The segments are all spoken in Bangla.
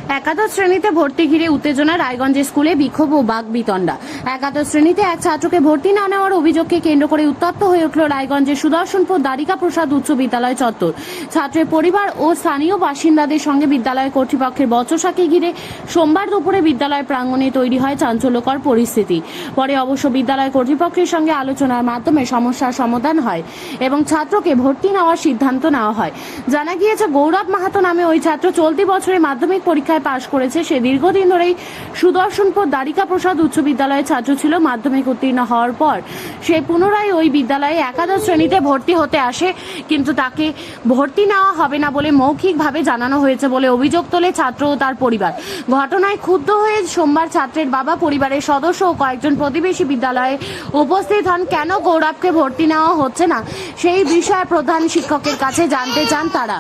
একাদশ শ্রেণীতে ভর্তি ঘিরে উত্তেজনা, রায়গঞ্জে স্কুলে বিক্ষোভ ও বাকবিতণ্ডা। একাদশ শ্রেণীতে এক ছাত্রকে ভর্তি না নেওয়ার অভিযোগকে কেন্দ্র করে উত্তপ্ত হয়ে উঠল রায়গঞ্জের সুদর্শনপুর দ্বারিকা প্রসাদ উচ্চ বিদ্যালয় চত্বর। ছাত্রের পরিবার ও স্থানীয় বাসিন্দাদের সঙ্গে বিদ্যালয় কর্তৃপক্ষের বচসাকে ঘিরে সোমবার দুপুরে বিদ্যালয় প্রাঙ্গণে তৈরি হয় চাঞ্চল্যকর পরিস্থিতি। পরে অবশ্য বিদ্যালয় কর্তৃপক্ষের সঙ্গে আলোচনার মাধ্যমে সমস্যার সমাধান হয় এবং ছাত্রকে ভর্তি নেওয়ার সিদ্ধান্ত নেওয়া হয়। জানা গিয়েছে, গৌরব মাহাতো নামে ওই ছাত্র চলতি বছরে মাধ্যমিক পরীক্ষায় পাশ করেছে। সে দীর্ঘদিন ধরেই সুদর্শনপুর দ্বারিকা প্রসাদ উচ্চ বিদ্যালয়ের ছাত্র ছিল। মাধ্যমিক উত্তীর্ণ হওয়ার পর সে পুনরায় ওই বিদ্যালয়ে একাদশ শ্রেণীতে ভর্তি হতে আসে, কিন্তু তাকে ভর্তি নেওয়া হবে না বলে মৌখিকভাবে জানানো হয়েছে বলে অভিযোগ তোলে ছাত্র ও তার পরিবার। ঘটনায় ক্ষুব্ধ হয়ে সোমবার ছাত্রের বাবা, পরিবারের সদস্য ও কয়েকজন প্রতিবেশী বিদ্যালয়ে উপস্থিত হন। কেন গৌরবকে ভর্তি নেওয়া হচ্ছে না সেই বিষয়ে প্রধান শিক্ষকের কাছে জানতে চান তারা,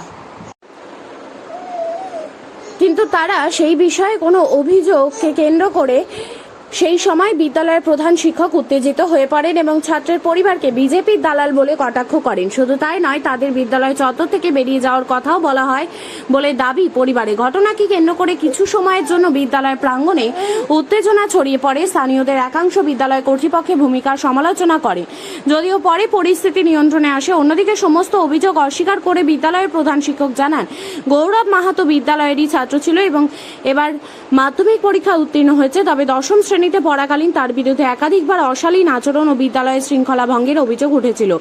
কিন্তু তারা সেই বিষয়ে কোনো অভিযোগকে কেন্দ্র করে সেই সময় বিদ্যালয়ের প্রধান শিক্ষক উত্তেজিত হয়ে পড়েন এবং ছাত্রের পরিবারকে বিজেপির দালাল বলে কটাক্ষ করেন। শুধু তাই নয়, তাদের বিদ্যালয় চত্বর থেকে বেরিয়ে যাওয়ার কথাও বলা হয় বলে দাবি পরিবারে। ঘটনাকে কেন্দ্র করে কিছু সময়ের জন্য বিদ্যালয় প্রাঙ্গণে উত্তেজনা ছড়িয়ে পড়ে। স্থানীয়দের একাংশ বিদ্যালয় কর্তৃপক্ষের ভূমিকার সমালোচনা করে, যদিও পরে পরিস্থিতি নিয়ন্ত্রণে আসে। অন্যদিকে সমস্ত অভিযোগ অস্বীকার করে বিদ্যালয়ের প্রধান শিক্ষক জানান, গৌরব মাহাতো বিদ্যালয়েরই ছাত্র ছিল এবং এবার মাধ্যমিক পরীক্ষা উত্তীর্ণ হয়েছে। তবে দশম শ্রেণীতে পড়াকালীন তার বিরুদ্ধে একাধিকবার অশালীন আচরণ ও বিদ্যালয়ের শৃঙ্খলা ভঙ্গের অভিযোগ উঠেছিল।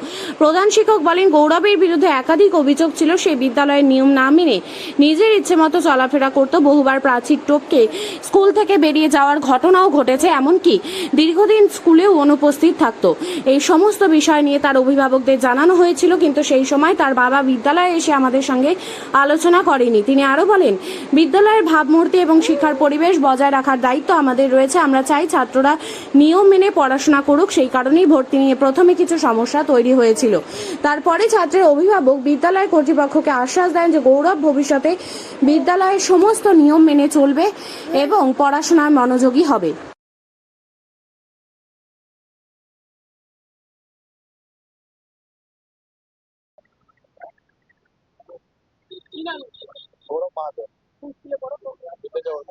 প্রধান শিক্ষক বলেন, গৌরবের বিরুদ্ধে একাধিক অভিযোগ ছিল। সে বিদ্যালয়ের নিয়ম না মেনে নিজের ইচ্ছে মতো চলাফেরা করত। বহুবার প্রাচীর টপকে স্কুল থেকে বেরিয়ে যাওয়ার ঘটনাও ঘটেছে, এমনকি দীর্ঘদিন স্কুলেও অনুপস্থিত থাকত। এই সমস্ত বিষয় নিয়ে তার অভিভাবকদের জানানো হয়েছিল, কিন্তু সেই সময় তার বাবা বিদ্যালয়ে এসে আমাদের সঙ্গে আলোচনা করেনি। তিনি আরো বলেন, বিদ্যালয়ের ভাবমূর্তি এবং শিক্ষার পরিবেশ বজায় রাখার দায়িত্ব আমাদের রয়েছে। আমরা চাই ছাত্ররা নিয়ম মেনে পড়াশোনা করুক। সেই কারণেই ভর্তি নিয়ে প্রথমে কিছু সমস্যা তৈরি হয়েছিল। তারপরে ছাত্রের অভিভাবক বিদ্যালয় কর্তৃপক্ষকে আশ্বাস দেন যে গৌরব ভবিষ্যতে বিদ্যালয়ের সমস্ত নিয়ম মেনে চলবে এবং পড়াশোনায় মনোযোগী হবে। গৌরব মাহাতো বিদ্যাসাগর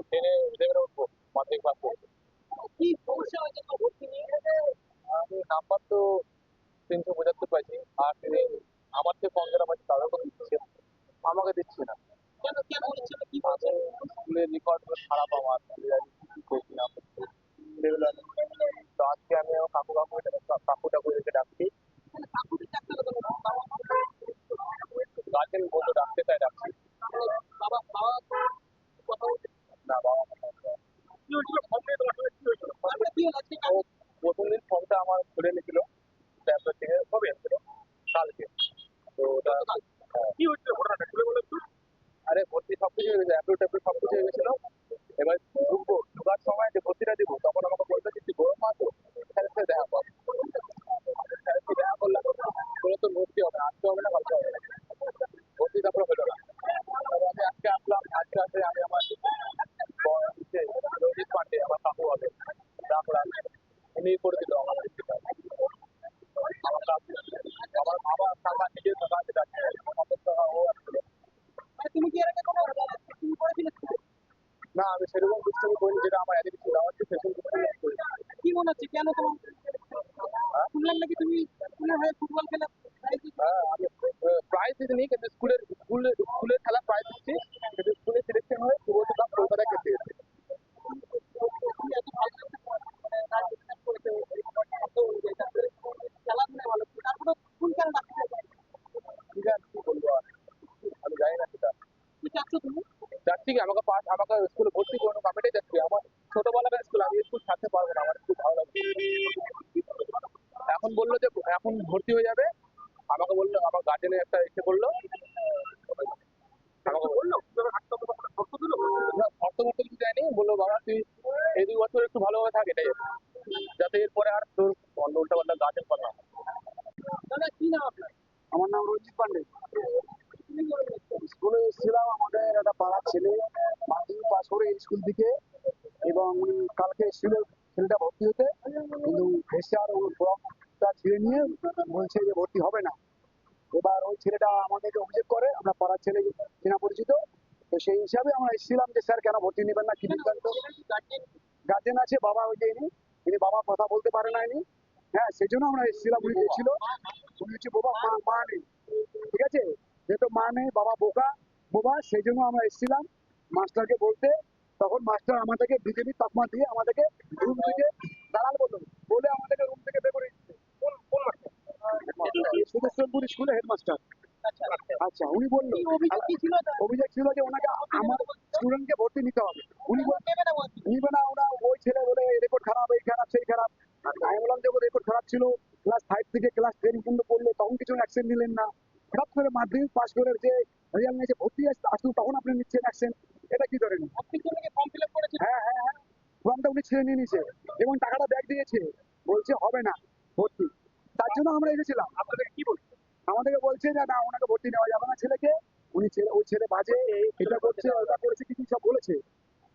ট্রেনে উঠে উঠবো মাধ্যমিক পাস করবো। আমি নাম্বার তো 375 পাইছি, আর তিনি আমার থেকে কম যারা পাইছে তাদেরকে দিচ্ছে, আমাকে দিচ্ছে না। আমি স্কুলের রেকর্ড খারাপ, আমার করছি না সেগুলো। তো আজকে আমি আমার কাকু টাকু রেখে ডাকছি, গার্জেন বললো ডাকতে, তাই ডাকছি। না, বাবা মা ও প্রথম দিন ফর্মটা আমার খুলে নিয়েছিল, তারপর থেকে কবে এসেছিল কালকে। তো ওটা কি হচ্ছে ঘটনাটা খুলে বলে একটু। আরে ভর্তি সবকিছু হয়ে গেছে, অ্যাপ্রুভ ট্যাপ্রুভ সবকিছু হয়ে গেছিল। এবার ঢুকার সময় যে ভর্তিটা দিব, তখন আমাকে বলবে যে তুই গরম মাত্র স্যারের সাথে দেখা কর। স্যারের সাথে দেখা করলাম, বলে তো ভর্তি হবে, আজকে হবে না, কালকে হবে না। ভর্তি তারপরে হলো না। তারপর আমি আজকে আসলাম, আজকে আসে আমি আমার রোহিত পান্ডে, আমার কাকু হবে, রাখলাম, উনি করে দিল আমার ভর্তিটা। আমার কাকু, আমার বাবা কাকা নিজের কাকা আছে, ও আসছিল। না, আমি সেরকম দুষ্টামি করিনি, যেটা আমার এদিকে ছিল, আমার তো সেরকম দুষ্টামি করি। কি মনে হচ্ছে কেন তোমার শুনলাম নাকি তুমি স্কুলের হয়ে ফুটবল খেলা হ্যাঁ, আমি প্রাইজ দিইনি, কিন্তু স্কুলের খেলা প্রাইজ দিচ্ছি, কিন্তু স্কুলে সিলেকশন হয়ে সুবোধ কাপ কলকাতায় খেলতে গেছি। খেলাধুলা ভালো তারপরে স্কুল কেন ডাকতে ঠিক আছে, কি বলবো আর, আমি জানি না সেটা। কি চাচ্ছ তুমি? যাচ্ছি কি, আমাকে স্কুলে ভর্তি করুন, আমি এটাই যাচ্ছি। আমার ছোটবেলাকার স্কুল, আমি স্কুল ছাড়তে পারবো না, আমার খুব ভালো লাগছে। এখন বললো যে এখন ভর্তি হয়ে যাবে, আমাকে বললো, আমার গার্জেনের একটা এসে বললো, আমাকে বললো অর্থ কিছু দেয়নি, বললো বাবা তুই এই 2 বছর একটু ভালোভাবে থাক, এটাই, যাতে এরপরে আর তোর অন্য উল্টাপাল্টা গার্জেন কথা। দাদা কি নাম আপনার? আমার নাম রঞ্জিত পান্ডে। স্কুলে এসেছিলাম, আমাদের একটা পাড়ার ছেলে মাধ্যমিক পাস করে এই স্কুল থেকে, এবং কালকে এসেছিল ছেলেটা ভর্তি হতে, কিন্তু এসে আর ওর ফর্মটা ছিঁড়ে নিয়ে বলছে যে ভর্তি হবে না। এবার ওই ছেলেটা আমাদেরকে অভিযোগ করে, আমরা পাড়ার ছেলে চেনা পরিচিত, তো সেই হিসাবে আমরা এসেছিলাম যে স্যার কেন ভর্তি নেবেন না, কি বৃত্তান্ত। গার্জেন আছে, বাবা ওই যে ইনি বাবা কথা বলতে পারে না ইনি, হ্যাঁ সেই জন্য আমরা এসেছিলাম। উনি গেছিল, উনি হচ্ছে বাবা, মা নেই, ঠিক আছে, যেহেতু মা নেই, বাবা বোবা, সেই জন্য আমরা এসেছিলাম মাস্টারকে বলতে। তখন মাস্টার আমাদেরকে বিজেপি তকমা দিয়ে আমাদেরকে রুম থেকে দালাল বলে আমাদেরকে রুম থেকে বের করে দিচ্ছে। সুদর্শনপুর স্কুলে হেডমাস্টার। আচ্ছা, উনি বললো অভিযোগ ছিল যে ওনাকে আমার স্টুডেন্টকে ভর্তি নিতে হবে। উনি নিবে না, ওরা ওই ছেলে বলে রেকর্ড খারাপ, এই খারাপ সেই খারাপ। আমি বললাম যে রেকর্ড খারাপ ছিল, ক্লাস 5 থেকে ক্লাস 10 পর্যন্ত পড়লো, তখন কিছু অ্যাকশন নিলেন না। হঠাৎ করে মাধ্যমিক পাস করে যে রেজাল্ট নিয়েছে ভর্তি আসুন, তখন আপনি নিচ্ছেন অ্যাকশন, এটা কি ধরেন? হ্যাঁ হ্যাঁ হ্যাঁ, ফর্মটা উনি ছিঁড়ে নিয়ে নিয়েছে এবং টাকাটা ব্যাক দিয়েছে, বলছে হবে না ভর্তি। তার জন্য আমরা এসেছিলাম। আপনাদেরকে কি বলছে? আমাদেরকে বলছে যে না, ওনাকে ভর্তি নেওয়া যাবে না ছেলেকে, ওই ছেলে বাজে, এটা করছে ওটা করেছে, কিছু সব বলেছে।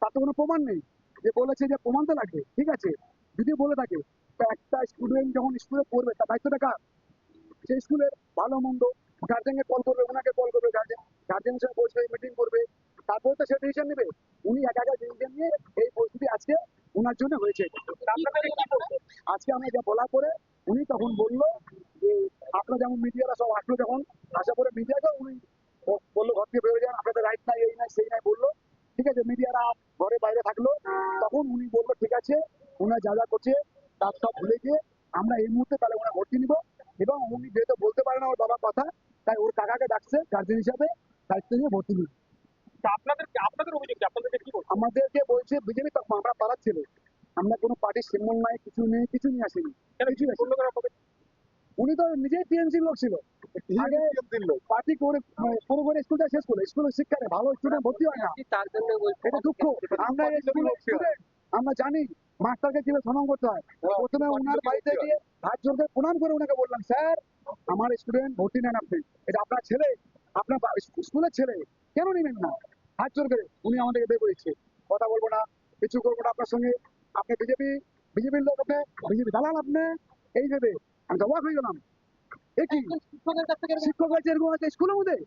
তার তো কোনো প্রমাণ নেই, যে বলেছে যে প্রমাণ তো লাগবে, ঠিক আছে, যদি বলে থাকে। তো একটা স্টুডেন্ট যখন স্কুলে পড়বে তার দায়িত্বটা কার? সেই স্কুলের ভালো মন্দ গার্জেনকে কল করবে, ওনাকে কল করবে, গার্জেনের সঙ্গে বসবে, মিটিং করবে, তারপরে তো সে ডিসিশন নেবে। উনি একা ডিসিশন নিয়ে এই পরিস্থিতি আজকে ওনার জন্য হয়েছে। আজকে আমরা যা বলার পরে উনি তখন বললো যে আপনারা যেমন মিডিয়ারা সব আসলো, যখন আশা করে মিডিয়াকে উনি বললো ঘর থেকে বেরোয় যান, আপনাদের রাইট নাই, এই নাই সেই নাই বললো, ঠিক আছে, মিডিয়ারা ঘরে বাইরে থাকলো। তখন উনি বললো ঠিক আছে, ওনার যা যা করছে তার সব ভুলে গিয়ে আমরা এই মুহূর্তে তাহলে ওনার ভর্তি নিব। এবং উনি যেহেতু বলতে পারে না ওর বাবার কথা, তাই ওর কাকাকে ডাকছে গার্জেন হিসাবে, দায়িত্ব নিয়ে ভর্তি নিব। আপনাদের অভিযোগ কি? আপনাদেরকে কি বলছে? আমাদেরকে বলছে বিজেপি তকমা, আমরা পাড়ার ছেলে, আমরা কোনো পার্টির সিম্বল নাই, কিছু নেই, কিছু নিয়ে আসিনি। কিছু আসেনি। উনি তো নিজেই টিএমসি লোক ছিল, আগে পার্টি করে পুরো স্কুলটা শেষ করে, স্কুলের শিক্ষা নেই, ভালো স্টুডেন্ট ভর্তি হয় না, এটা দুঃখ। আমরা এই স্কুলের স্টুডেন্ট, আমরা জানি মাস্টারকে কিভাবে সম্মান করতে হয়। প্রথমে ওনার বাড়িতে গিয়ে হাত জোর করে প্রণাম করে ওনাকে বললাম, স্যার আমার স্টুডেন্ট ভর্তি নেন আপনি, এটা আপনার ছেলে, আপনার স্কুলের ছেলে, কেন নেবেন না? হাত জোর করে উনি আমাদেরকে বের করেছে, কথা বলবো না, কিছু করবো না আপনার সঙ্গে, আপনি বিজেপির লোক, আপনি বিজেপি দালাল, আপনি এই ভেবে আমি তো অবাক হয়ে গেলাম। একই শিক্ষক আছে এরকম আছে স্কুলের মধ্যে,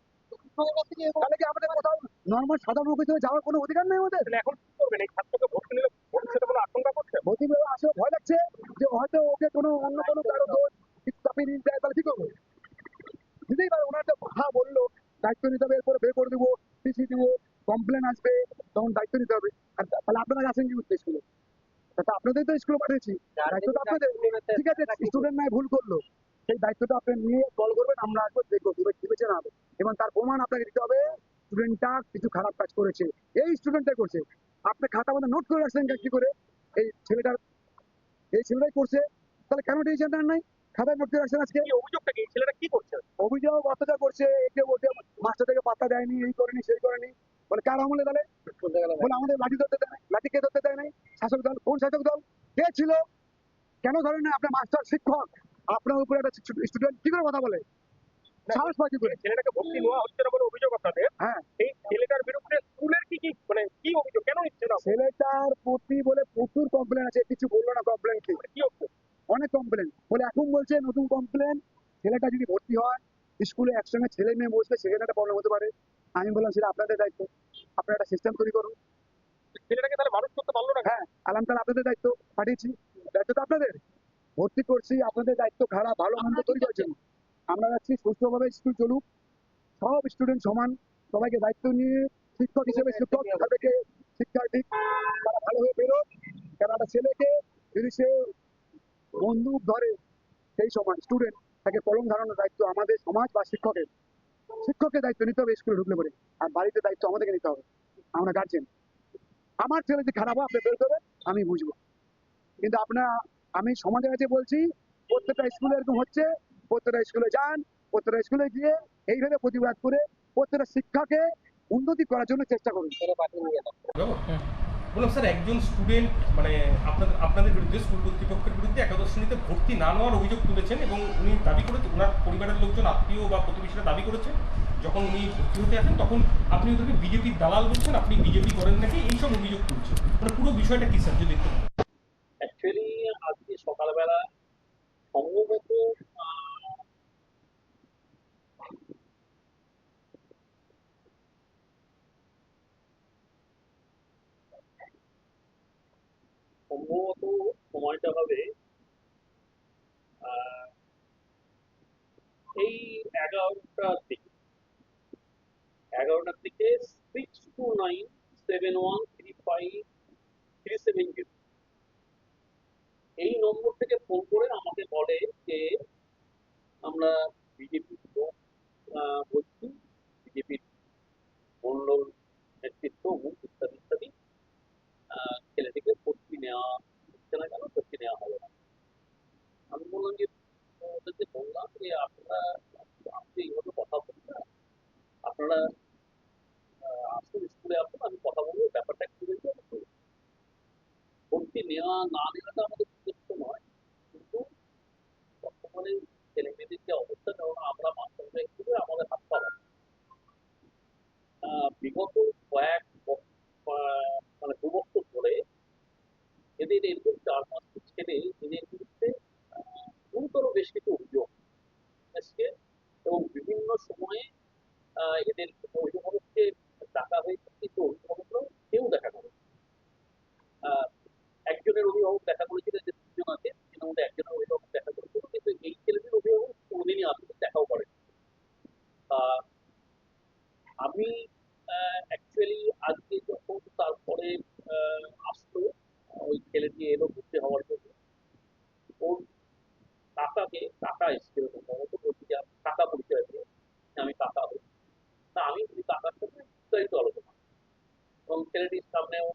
তাহলে কি আমাদের কোথাও নর্মাল সাধারণ অফিসে যাওয়ার কোনো অধিকার নেই আমাদের? এখন কি করবেন? এই ছাত্রকে ভর্তি নিলে ভবিষ্যতে কোনো আশঙ্কা করছেন? ভর্তি পেলে আসলে ভয় লাগছে যে হয়তো ওকে কোনো অন্য কোনো কারো দোষ কিছু চাপিয়ে নিয়ে যায়, তাহলে কি করবো? দিতেই পারে, ওনার তো কথা বললো দায়িত্ব নিতে হবে, এরপরে বের করে দিবো, টিসি দিবো, কমপ্লেন আসবে, তখন দায়িত্ব নিতে হবে। আর তাহলে আপনারা আসেন কি করতে স্কুলে? তা আপনাদের তো স্কুলে পাঠিয়েছি, দায়িত্বটা আপনাদের, ঠিক আছে, স্টুডেন্ট নাই ভুল করলো, সেই দায়িত্বটা আপনি নিয়ে কল করবেন, আমরা আসবো, দেখবো বিবেচনা হবে এবং তার প্রমাণ আপনাকে দিতে হবে স্টুডেন্টটা কিছু খারাপ কাজ করেছে, এই স্টুডেন্টটা করছে। আপনি খাতা মধ্যে নোট করে রাখছেন কি করে এই ছেলেটাই করছে, তাহলে কেন ডিসিশন নেন নাই? খাতায় নোট করে রাখছেন আজকে। কি অভিযোগটা কি? ছেলেটা কি করছে? অভিযোগ অত্যাচার করছে, একে ওকে মাস্টার থেকে পাত্তা দেয়নি, এই করেনি সেই করেনি, বলে কার আমলে তাহলে? বলে আমাদের লাঠি ধরতে দেয় নাই, লাঠি কে ধরতে দেয় নাই? শাসক দল। কোন শাসক দল? কে ছিল? কেন ধরেন না? আপনার মাস্টার শিক্ষক, আপনার উপরে একটা স্টুডেন্ট কি করে কথা বলে? সাহস পায় কি করে? ছেলেটাকে ভর্তি নেওয়া হচ্ছে না বলে অভিযোগ আপনাদের। হ্যাঁ, এই ছেলেটার বিরুদ্ধে স্কুলের কি কি মানে কি অভিযোগ? কেন নিচ্ছে না? ছেলেটার প্রতি বলে প্রচুর কমপ্লেন আছে, কিছু বললো না কমপ্লেন কি? কি অভিযোগ? অনেক কমপ্লেন বলে, এখন বলছে নতুন কমপ্লেন, ছেলেটা যদি ভর্তি হয় স্কুলে একসঙ্গে ছেলে মেয়ে বসবে, সেখানে একটা প্রবলেম হতে পারে। আমি বললাম সেটা আপনাদের দায়িত্ব, আপনারা একটা সিস্টেম তৈরি করুন। ছেলেটাকে তাহলে মানুষ করতে পারলো না? হ্যাঁ, আলাম তাহলে আপনাদের দায়িত্ব, পাঠিয়েছি, দায়িত্ব তো আপনাদের, ভর্তি করছি, আপনাদের দায়িত্ব খারাপ ভালো মন্দ তৈরি করার জন্য। আমরা যাচ্ছি সুস্থভাবে স্কুল চলুক, সব স্টুডেন্ট সমান, সবাইকে দায়িত্ব নিয়ে শিক্ষক হিসেবে শিক্ষক তাদেরকে শিক্ষা দিক, তারা ভালো হয়ে বেরোক। কেন একটা ছেলেকে যদি সে বন্দুক ধরে, সেই সময় স্টুডেন্ট তাকে কলম ধারণের দায়িত্ব আমাদের সমাজ বা শিক্ষকের দায়িত্ব নিতে হবে স্কুলে ঢুকলে পরে, আর বাড়িতে দায়িত্ব আমাদেরকে নিতে হবে, আমরা গার্জেন। আমার ছেলে যে খারাপ হয় আপনি বের করবেন, আমি বুঝবো, কিন্তু আমি সমাজের কাছে বলছি প্রত্যেকটা স্কুলে এরকম হচ্ছে, প্রত্যেকটা স্কুলে যান, প্রত্যেকটা স্কুলে গিয়ে এইভাবে প্রতিবাদ করে প্রত্যেকটা শিক্ষাকে উন্নতি করার জন্য চেষ্টা করুন। বললাম স্যার, একজন স্টুডেন্ট মানে আপনাদের বিরুদ্ধে, স্কুল কর্তৃপক্ষের বিরুদ্ধে একাদশ শ্রেণীতে ভর্তি না নেওয়ার অভিযোগ তুলেছেন এবং উনি দাবি করেছেন, ওনার পরিবারের লোকজন আত্মীয় বা প্রতিবেশীরা দাবি করেছে যখন উনি ভর্তি হতে আসেন তখন আপনি ওদেরকে বিজেপির দালাল বলছেন, আপনি বিজেপি করেন নাকি, এইসব অভিযোগ তুলছেন। মানে পুরো বিষয়টা কি স্যার যদি একটু? অ্যাকচুয়ালি আজকে সকালবেলা সম্ভবত সময়টা হবে আহ, এই 11টার দিকে 6297135370 এই নম্বর থেকে ফোন করে আমাকে বলে যে আমরা বিজেপি বলছি, বিজেপির মন্ডল নেতৃত্ব অমুক ইত্যাদি ইত্যাদি, ছেলেটিকে ভর্তি নেওয়া হচ্ছে না, কেন ভর্তি নেওয়া হবে না? আমি বললাম যে ওদেরকে বললাম যে আপনারা, আপনি এইভাবে কথা বলছেন না, আপনারা আসুন, স্কুলে আসুন, আমি কথা বলবো, ব্যাপারটা একটু দেখবো। ভর্তি নেওয়া না নেওয়াটা আমাদের উদ্দেশ্য নয়, কিন্তু বর্তমানে ছেলে মেয়েদের যে অবস্থা, কারণ আমরা মাস্টাররা একটু আমাদের হাত পা বাঁধে। বিগত কয়েক মানে 2 বছর ধরে এদের এরকম 4-5টি ছেলে এদের বিরুদ্ধে গুরুতর বেশ কিছু অভিযোগ এসছে, এবং বিভিন্ন সময়ে এদের অভিভাবককে ডাকা হয়েছে, কিন্তু অভিভাবকরাও কেউ দেখা করে। আহ, একজনের অভিভাবক দেখা করেছিল, যে 3জন আছে, এর মধ্যে একজনের অভিভাবক দেখা করেছিল, কিন্তু এই ছেলেদের অভিভাবক কোনোদিনই আসলে দেখাও করে। আমি অ্যাকচুয়ালি আজকে যখন তারপরে আসলো, ওই ছেলেটি এলো ভর্তি হওয়ার জন্য, ওর কাকা এসেছিল সম্ভবত, বলছি যে কাকা পরিচয় দিয়ে আমি কাকা হই। তা আমি ওই কাকার সাথে বিস্তারিত আলোচনা, এবং ছেলেটির সামনেও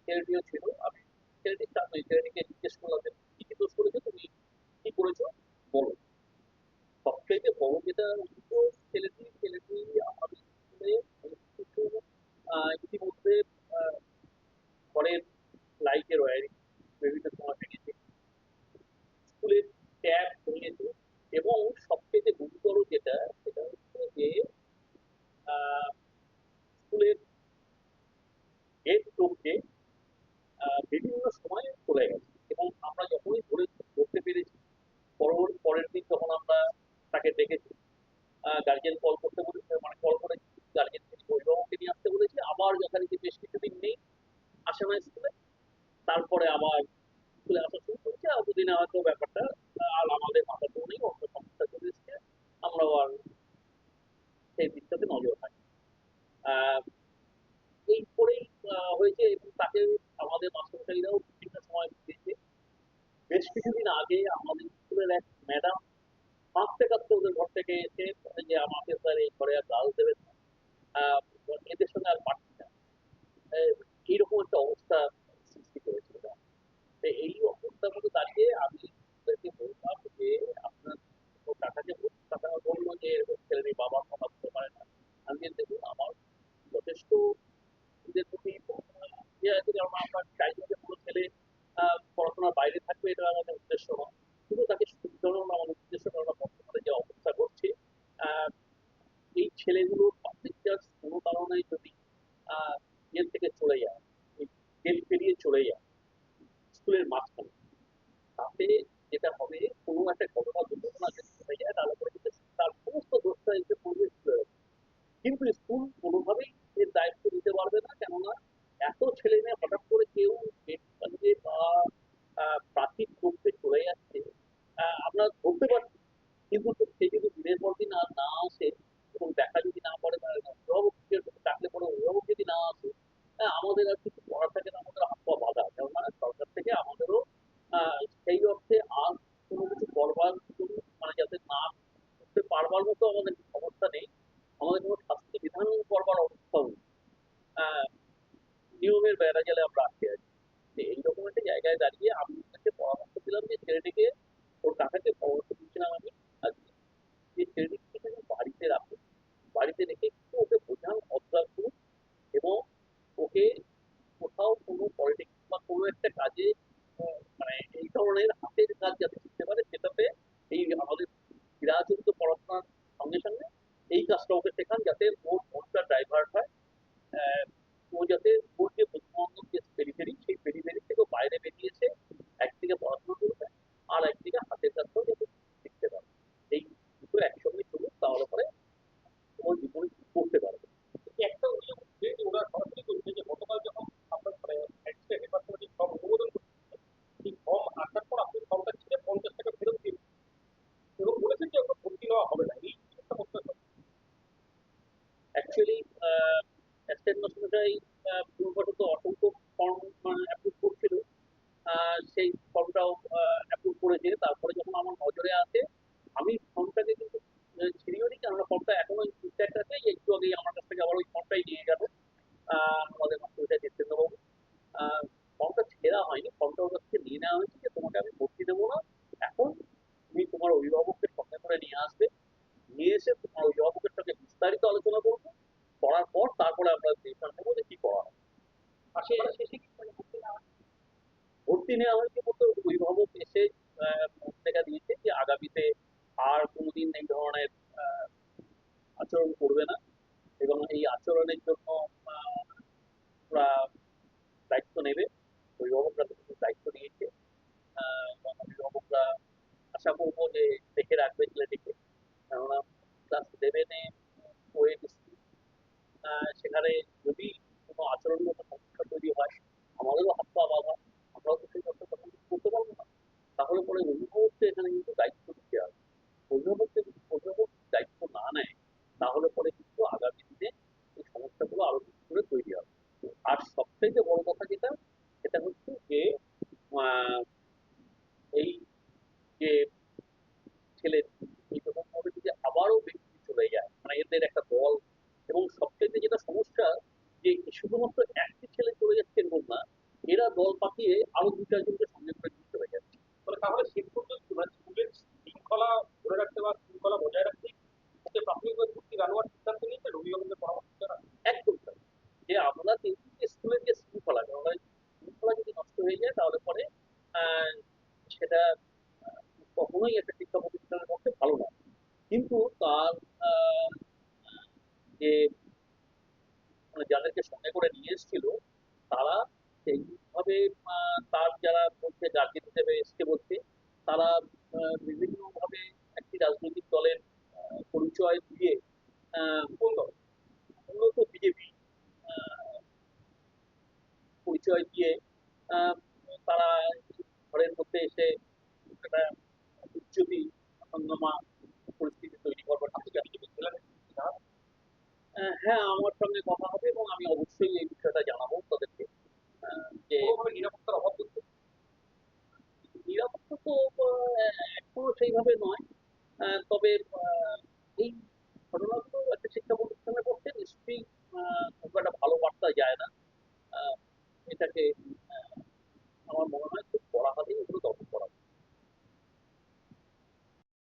ছেলেটিও ছিল। আমি ছেলেটির সামনে ছেলেটিকে জিজ্ঞেস করলাম যে কি কি দোষ করেছো, তুমি কি করেছো বলো। সবচেয়ে বড় যেটা অভিযোগ, ছেলেটি আমাদের স্কুলে বেশ কিছু ইতিমধ্যে আহ, ঘরের লাইটের ওয়ারিং বিভিন্ন সময় ভেঙেছে, স্কুলের ট্যাপ ভেঙেছে, এবং সবচেয়ে গুরুতর যেটা, সেটা হচ্ছে যে আহ, স্কুলের গেট টপকে বিভিন্ন সময় চলে গেছে, এবং আমরা যখনই ধরতে পেরেছি, পরের দিন যখন আমরা তাকে ডেকেছি, গার্জেন কল করতে বলেছে, মানে কল করে গার্জেন অভিভাবককে নিয়ে আসতে বলেছি, আবার যথারীতি বেশ কিছুদিন নেই, আসে না স্কুলে, তারপরে আবার স্কুলে আসা শুরু করেছে, আর দুদিনে হয়তো ব্যাপারটা আর আমাদের মাথাতেও নেই, অন্য সমস্যা চলে এসছে, আমরা আর সেই দিকটাতে নজর রাখি। আহ, এই করেই হয়েছে, এবং তাকে আমাদের মাস্টারমশাইরাও বিভিন্ন সময় দিয়েছে। বেশ কিছুদিন আগে আমাদের স্কুলের এক ম্যাডাম কাঁদতে কাঁদতে ওদের ঘর থেকে এসে বলে যে আমাকে স্যার এই ঘরে আর গাল দেবেন না, আহ, এদের সঙ্গে আর পারছি না। এইরকম একটা অবস্থা সৃষ্টি করেছিল। তো এই অবস্থার মধ্যে দাঁড়িয়ে আমি ওদেরকে বললাম যে আপনার টাকাকে, টাকা বললো যে এরকম ছেলের বাবার কথা বলতে পারে না। আমি বলছি, দেখুন আমার যথেষ্ট এদের প্রতি ইয়ে আছে, কারণ আমরা চাইবো যে কোনো ছেলে পড়াশোনার বাইরে থাকবে, এটা আমাদের উদ্দেশ্য নয়, কিন্তু তাকে শুধরানো আমাদের উদ্দেশ্য, কারণ বর্তমানে যে অবস্থা ঘটছে, আহ, এই যেগুলো পাবলিক চার্জ কোনো কারণে যদি জেল থেকে চলে যায়, এই জেল পেরিয়ে চলে যায় স্কুলের মাঝখানে, তাতে যেটা হবে, কোনো একটা ঘটনা দুর্ঘটনা যদি ঘটে যায়, তাহলে পরে কিন্তু তার সমস্ত দোষটা এসে পড়বে স্কুলের উপর। কিন্তু স্কুল কোনোভাবেই এর দায়িত্ব নিতে পারবে না, কেননা এত ছেলে মেয়ে হঠাৎ করে কেউ গেট পালিয়ে বা প্রাচীর করতে চলে যাচ্ছে, আমরা ধরতে পারছি, কিন্তু সে যদি দিনের পর দিন আর না আসে, এবং দেখা যদি না পড়ে, বা অভিভাবককে ডাকলে পরে অভিভাবক যদি না আসে, আমাদের আর কিছু করার থাকে না, আমাদের হাত পা বাঁধা, কেননা সরকার থেকে আমাদেরও সেই অর্থে আর কোনো কিছু করবার জন্য, মানে যাতে না করতে পারবার মতো আমাদের অবস্থা নেই, আমাদের কোনো শাস্তি বিধান করবার অবস্থাও নেই। আহ, নিয়মের বেড়াজালে আমরা আটকে আছি। তো এইরকম একটা জায়গায় দাঁড়িয়ে আমি ওনাকে পরামর্শ দিলাম যে ছেলেটিকে, ওর কাকাকে পরামর্শ দিচ্ছিলাম আমি আজকে, যে ছেলেটিকে যেন বাড়িতে রাখুন, বাড়িতে রেখে একটু ওকে বোঝান, অবজার্ভ করুন, এবং ওকে কোথাও কোনো পলিটিক্স বা কোনো একটা কাজে মানে এই ধরনের হাতের কাজ যাতে শিখতে পারে, সেটাতে এই আমাদের চিরাচরিত পড়াশোনার সঙ্গে সঙ্গে এই কাজটা ওকে শেখান, যাতে ওর মনটা ডাইভার্ট হয়। আহ, ও যাতে ওর যে বন্ধু বান্ধব যে পেরিফেরি, সেই পেরিফেরি থেকে ও বাইরে বেরিয়েছে, একদিকে পড়াশোনা করবে, আর একদিকে হাতের কাজটাও যাতে শিখতে পারে। এই দুটো একসঙ্গে চলুক, তাহলে পরে ও জীবনে কিছু করতে পারবে। একটা অভিযোগ যে ওরা সরাসরি করছে যে গতকাল অ্যাসিস্ট্যান্ট মাস্টারমশাই ভুলবশত অসংখ্য ফর্ম অ্যাপ্রুভ করছিল, সেই ফর্মটাও অ্যাপ্রুভ করেছে। তারপরে যখন আমার নজরে আসে, আমি ফর্মটাকে কিন্তু ছিঁড়িও নি, কেননা ফর্মটা এখনো ইনট্যাক্ট আছে। এই একটু আগেই আমার কাছ থেকে আবার ওই ফর্মটাই নিয়ে গেল আমাদের মাস্টারমশাই জিতেন্দ্রবাবু। ফর্মটা ছেঁড়া হয়নি, ফর্মটা ওর কাছ থেকে নিয়ে নেওয়া হয়েছে যে তোমাকে আমি ভর্তি দেবো না, এখন তুমি তোমার অভিভাবককে সঙ্গে করে নিয়ে আসবে, নিয়ে এসে তোমার অভিভাবকের সঙ্গে বিস্তারিত আলোচনা করবো, করার পর তারপরে আমরা ডিসিশন নেবো যে কি করা হবে। শেষে কি ভর্তি নেওয়া হয়েছে বলতে অভিভাবক এসে পত্রিকা দিয়েছে যে আগামীতে আর কোনোদিন এই ধরনের আহ, আচরণ করবে না, এবং এই আচরণের জন্য আহ, ওরা দায়িত্ব নেবে। অভিভাবকরা তো কিছু দায়িত্ব নিয়েছে, এবং অভিভাবকরা আশা করবো যে দেখে রাখবে ছেলেটিকে, কেননা ক্লাস 11-এ ওয়েব স্কুল, সেখানে যদি কোনো আচরণগত সমস্যা তৈরি হয়, আমাদেরও হাত পা বাঁধা, আমরাও তো সেই ব্যাপারে তখন কিছু করতে পারবো না। তাহলে পরে অভিভাবককে এখানে কিন্তু দায়িত্ব দিতে হবে। অভিভাবক যদি দায়িত্ব না নেয়, তাহলে পরে কিন্তু আগামী দিনে এই সমস্যাগুলো আরো বেশি করে তৈরি হবে। আর সবথেকে বড় কথা যেটা, সেটা হচ্ছে যে আহ, এই যে ছেলে এইরকম ভাবে যদি আবারও বেরিয়ে চলে যায়, মানে এদের একটা দল, এবং সবচেয়ে যেটা সমস্যা যে শুধুমাত্র একটি ছেলে চলে যাচ্ছে এরকম না, এরা দল পাকিয়ে আরো দু চারজনকে সঙ্গে করে নিয়ে চলে যাচ্ছে। তাহলে শেষ পর্যন্ত মানে স্কুলের শৃঙ্খলা ধরে রাখতে বা শৃঙ্খলা বজায় রাখতে ওকে প্রাথমিকভাবে ভর্তি জানোয়ার সিদ্ধান্ত নিয়েছে অভিভাবকদের পরামর্শ ছাড়া। একদম তাই। যে আমরা দেখি যে স্কুলের যে শৃঙ্খলা, কারণ এই শৃঙ্খলা যদি নষ্ট হয়ে যায় তাহলে পরে আহ, সেটা আহ, কখনোই একটা শিক্ষা প্রতিষ্ঠানের পক্ষে ভালো নয়। কিন্তু তার আহ, যে মানে যাদেরকে সঙ্গে করে নিয়ে এসেছিল, তারা সেইভাবে তার যারা বলছে গার্জেন হিসেবে এসছে বলছে, তারা বিভিন্ন ভাবে একটি রাজনৈতিক দলের পরিচয় দিয়ে, কোন দল, মূলত বিজেপি পরিচয় দিয়ে আহ, তারা ঘরের মধ্যে এসে একটা উচ্চতি হঙ্গামা পরিস্থিতি তৈরি করবার চেষ্টা। হ্যাঁ, আমার সঙ্গে কথা হবে এবং আমি অবশ্যই এই বিষয়টা জানাবো তাদেরকে, যে নিরাপত্তার অভাব করতে নিরাপত্তা তো এখনো সেইভাবে নয়। তবে এই ঘটনাগুলো একটা শিক্ষা প্রতিষ্ঠানের পক্ষে নিশ্চয়ই খুব একটা ভালো বার্তা যায় না। আহ, এটাকে